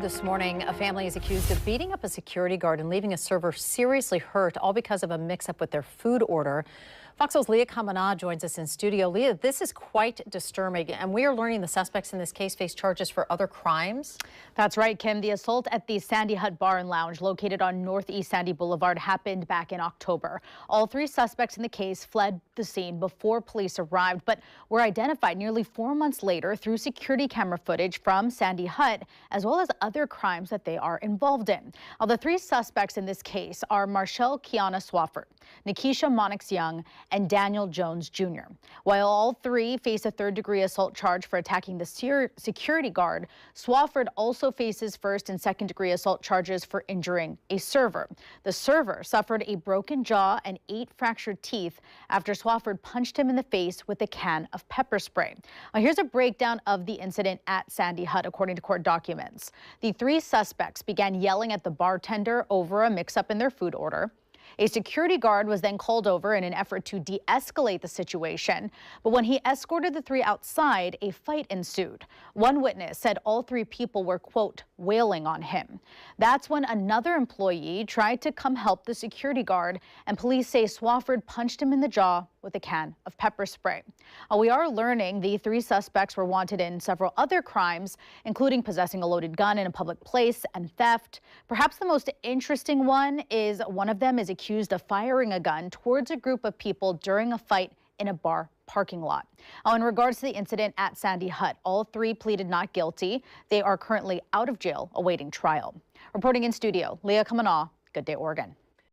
This morning, a family is accused of beating up a security guard and leaving a server seriously hurt, all because of a mix-up with their food order. Fox Soul's Leah Kamana joins us in studio. Leah, this is quite disturbing, and we are learning the suspects in this case face charges for other crimes. That's right, Kim. The assault at the Sandy Hut Bar and Lounge located on Northeast Sandy Boulevard happened back in October. All three suspects in the case fled the scene before police arrived, but were identified nearly 4 months later through security camera footage from Sandy Hut, as well as other crimes that they are involved in. Now, the three suspects in this case are Marshall Kiana Swafford, Nikisha Monix Young, and Daniel Jones Jr. While all three face a third-degree assault charge for attacking the security guard, Swafford also faces first and second-degree assault charges for injuring a server. The server suffered a broken jaw and 8 fractured teeth after Swafford punched him in the face with a can of pepper spray. Now, here's a breakdown of the incident at Sandy Hut, according to court documents. The three suspects began yelling at the bartender over a mix-up in their food order. A security guard was then called over in an effort to de-escalate the situation, but when he escorted the three outside, a fight ensued. One witness said all three people were, quote, wailing on him. That's when another employee tried to come help the security guard, and police say Swafford punched him in the jaw with a can of pepper spray. We are learning the three suspects were wanted in several other crimes, including possessing a loaded gun in a public place and theft. Perhaps the most interesting one is one of them is accused of firing a gun towards a group of people during a fight in a bar parking lot. In regards to the incident at Sandy Hut, all three pleaded not guilty. They are currently out of jail awaiting trial. Reporting in studio, Leah Kamana, Good Day Oregon.